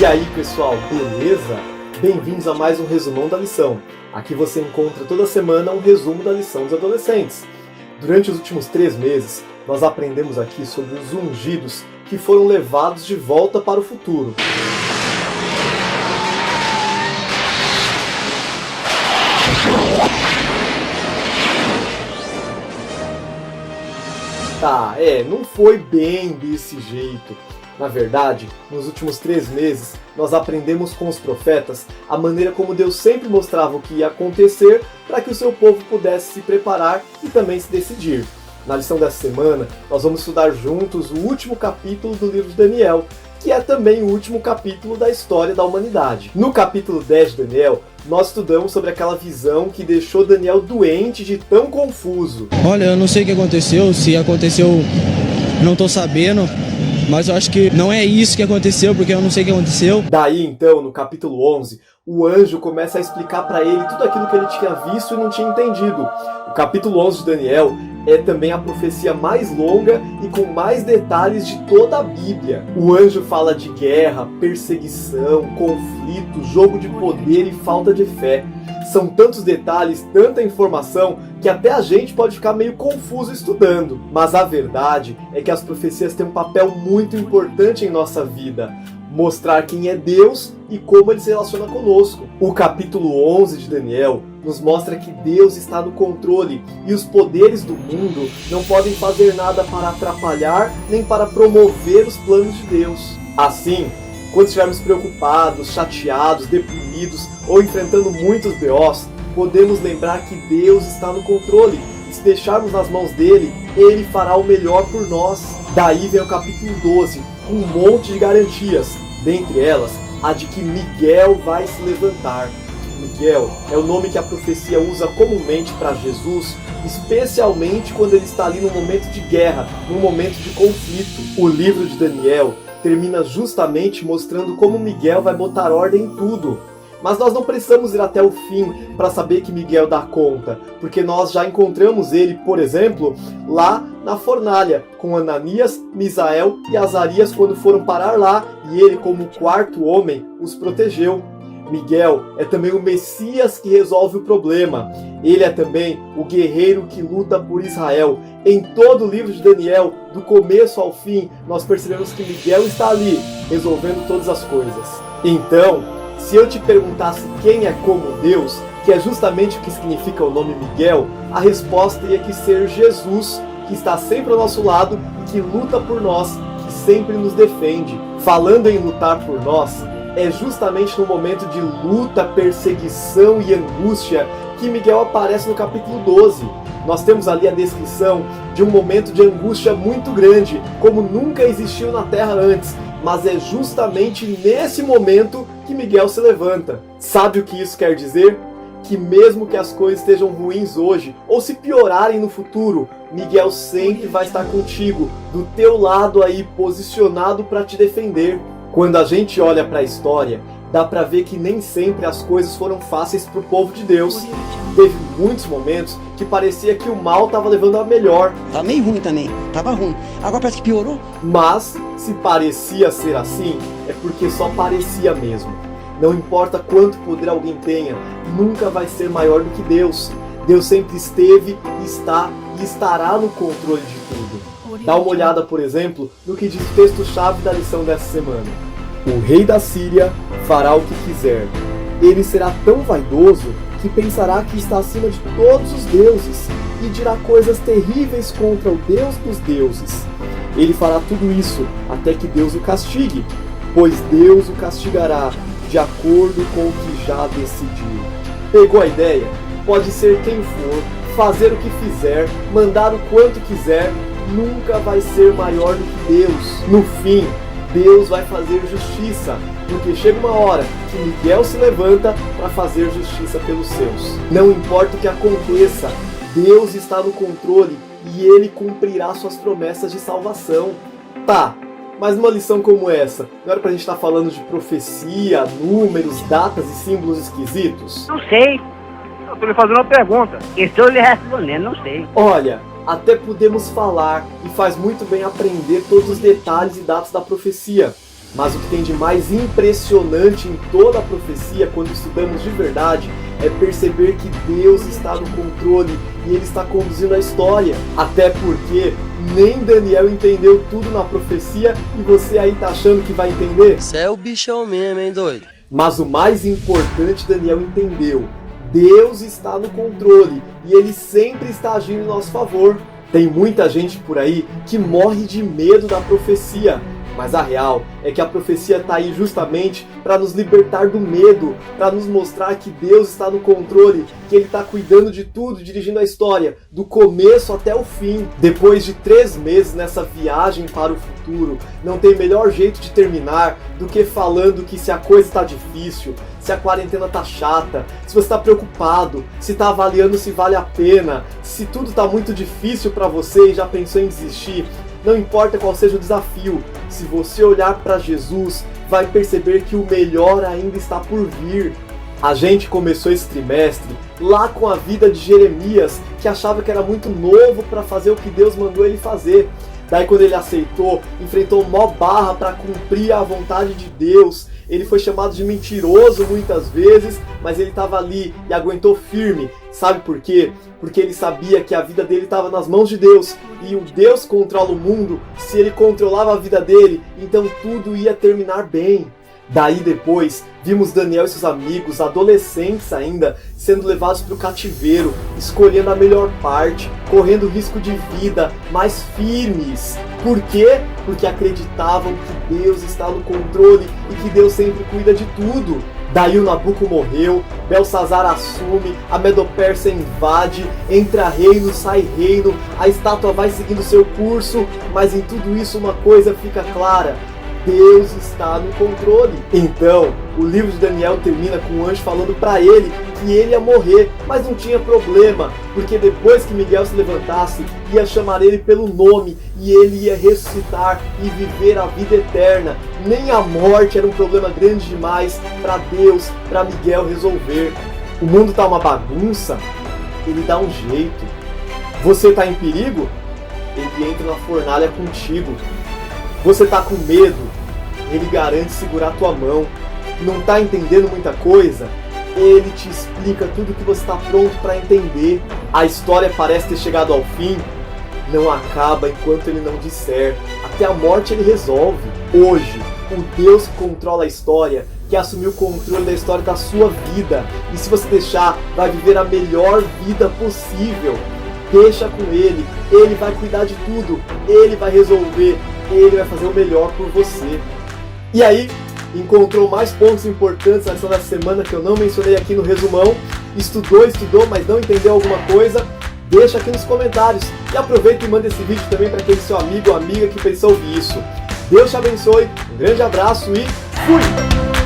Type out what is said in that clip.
E aí pessoal, beleza? Bem-vindos a mais um resumão da lição. Aqui você encontra toda semana um resumo da lição dos adolescentes. Durante os últimos 3 meses, nós aprendemos aqui sobre os ungidos que foram levados de volta para o futuro. Não foi bem desse jeito. Na verdade, nos últimos 3 meses, nós aprendemos com os profetas a maneira como Deus sempre mostrava o que ia acontecer para que o seu povo pudesse se preparar e também se decidir. Na lição dessa semana, nós vamos estudar juntos o último capítulo do livro de Daniel, que é também o último capítulo da história da humanidade. No capítulo 10 de Daniel, nós estudamos sobre aquela visão que deixou Daniel doente de tão confuso. Olha, eu não sei o que aconteceu, se aconteceu, não tô sabendo, mas eu acho que não é isso que aconteceu, porque eu não sei o que aconteceu. Daí então, no capítulo 11, o anjo começa a explicar para ele tudo aquilo que ele tinha visto e não tinha entendido. O capítulo 11 de Daniel é também a profecia mais longa e com mais detalhes de toda a Bíblia. O anjo fala de guerra, perseguição, conflito, jogo de poder e falta de fé. São tantos detalhes, tanta informação, que até a gente pode ficar meio confuso estudando. Mas a verdade é que as profecias têm um papel muito importante em nossa vida. Mostrar quem é Deus e como Ele se relaciona conosco. O capítulo 11 de Daniel nos mostra que Deus está no controle e os poderes do mundo não podem fazer nada para atrapalhar nem para promover os planos de Deus. Assim, quando estivermos preocupados, chateados, deprimidos ou enfrentando muitos BOs, podemos lembrar que Deus está no controle e se deixarmos nas mãos dele, Ele fará o melhor por nós. Daí vem o capítulo 12, com um monte de garantias, dentre elas a de que Miguel vai se levantar. Miguel é o nome que a profecia usa comumente para Jesus, especialmente quando ele está ali num momento de guerra, num momento de conflito. O livro de Daniel termina justamente mostrando como Miguel vai botar ordem em tudo. Mas nós não precisamos ir até o fim para saber que Miguel dá conta, porque nós já encontramos ele, por exemplo, lá na fornalha, com Ananias, Misael e Azarias quando foram parar lá, e ele, como o 4º homem, os protegeu. Miguel é também o Messias que resolve o problema. Ele é também o guerreiro que luta por Israel. Em todo o livro de Daniel, do começo ao fim, nós percebemos que Miguel está ali, resolvendo todas as coisas. Então, se eu te perguntasse quem é como Deus, que é justamente o que significa o nome Miguel, a resposta teria que ser Jesus, que está sempre ao nosso lado e que luta por nós, que sempre nos defende. Falando em lutar por nós, é justamente no momento de luta, perseguição e angústia que Miguel aparece no capítulo 12. Nós temos ali a descrição de um momento de angústia muito grande, como nunca existiu na Terra antes, mas é justamente nesse momento que Miguel se levanta. Sabe o que isso quer dizer? Que mesmo que as coisas estejam ruins hoje, ou se piorarem no futuro, Miguel sempre vai estar contigo, do teu lado aí, posicionado para te defender. Quando a gente olha para a história, dá para ver que nem sempre as coisas foram fáceis para o povo de Deus. Teve muitos momentos que parecia que o mal estava levando a melhor. Tá meio ruim também, tava ruim. Agora parece que piorou. Mas, se parecia ser assim, é porque só parecia mesmo. Não importa quanto poder alguém tenha, nunca vai ser maior do que Deus. Deus sempre esteve, está e estará no controle de tudo. Dá uma olhada, por exemplo, no que diz o texto-chave da lição dessa semana. O rei da Síria fará o que quiser. Ele será tão vaidoso que pensará que está acima de todos os deuses e dirá coisas terríveis contra o Deus dos deuses. Ele fará tudo isso até que Deus o castigue, pois Deus o castigará de acordo com o que já decidiu. Pegou a ideia? Pode ser quem for, fazer o que fizer, mandar o quanto quiser, nunca vai ser maior do que Deus. No fim, Deus vai fazer justiça, porque chega uma hora que Miguel se levanta para fazer justiça pelos seus. Não importa o que aconteça, Deus está no controle e Ele cumprirá suas promessas de salvação. Tá, mas numa lição como essa, não era pra gente estar falando de profecia, números, datas e símbolos esquisitos? Não sei. Eu tô lhe fazendo uma pergunta. Estou lhe respondendo, não sei. Olha, até podemos falar, e faz muito bem aprender todos os detalhes e datas da profecia. Mas o que tem de mais impressionante em toda a profecia, quando estudamos de verdade, é perceber que Deus está no controle e Ele está conduzindo a história. Até porque nem Daniel entendeu tudo na profecia e você aí tá achando que vai entender? Você é o bichão mesmo, hein, doido? Mas o mais importante Daniel entendeu. Deus está no controle e Ele sempre está agindo em nosso favor. Tem muita gente por aí que morre de medo da profecia. Mas a real é que a profecia está aí justamente para nos libertar do medo, para nos mostrar que Deus está no controle, que Ele está cuidando de tudo, dirigindo a história, do começo até o fim. Depois de 3 meses nessa viagem para o futuro, não tem melhor jeito de terminar do que falando que se a coisa está difícil, se a quarentena está chata, se você está preocupado, se está avaliando se vale a pena, se tudo está muito difícil para você e já pensou em desistir. Não importa qual seja o desafio, se você olhar para Jesus, vai perceber que o melhor ainda está por vir. A gente começou esse trimestre lá com a vida de Jeremias, que achava que era muito novo para fazer o que Deus mandou ele fazer. Daí quando ele aceitou, enfrentou mó barra para cumprir a vontade de Deus. Ele foi chamado de mentiroso muitas vezes, mas ele estava ali e aguentou firme. Sabe por quê? Porque ele sabia que a vida dele estava nas mãos de Deus. E o Deus controla o mundo. Se ele controlava a vida dele, então tudo ia terminar bem. Daí depois, vimos Daniel e seus amigos, adolescentes ainda, sendo levados para o cativeiro, escolhendo a melhor parte, correndo risco de vida, mas firmes. Por quê? Porque acreditavam que Deus está no controle e que Deus sempre cuida de tudo. Daí o Nabuco morreu, Belsazar assume, a Medo-Pérsia invade, entra reino, sai reino, a estátua vai seguindo seu curso, mas em tudo isso uma coisa fica clara: Deus está no controle. Então, o livro de Daniel termina com o anjo falando para ele que ele ia morrer, mas não tinha problema, porque depois que Miguel se levantasse, ia chamar ele pelo nome e ele ia ressuscitar e viver a vida eterna. Nem a morte era um problema grande demais para Deus, para Miguel resolver. O mundo tá uma bagunça, ele dá um jeito. Você tá em perigo? Ele entra na fornalha contigo. Você tá com medo? Ele garante segurar tua mão. Não tá entendendo muita coisa? Ele te explica tudo que você está pronto para entender. A história parece ter chegado ao fim. Não acaba enquanto ele não disser. Até a morte ele resolve. Hoje, o Deus que controla a história, que assumiu o controle da história da sua vida, e se você deixar, vai viver a melhor vida possível. Deixa com ele vai cuidar de tudo, ele vai resolver, ele vai fazer o melhor por você. E aí, encontrou mais pontos importantes na lição dessa semana que eu não mencionei aqui no resumão? Estudou, mas não entendeu alguma coisa? Deixa aqui nos comentários. E aproveita e manda esse vídeo também para aquele seu amigo ou amiga que precisa ouvir isso. Deus te abençoe, um grande abraço e fui!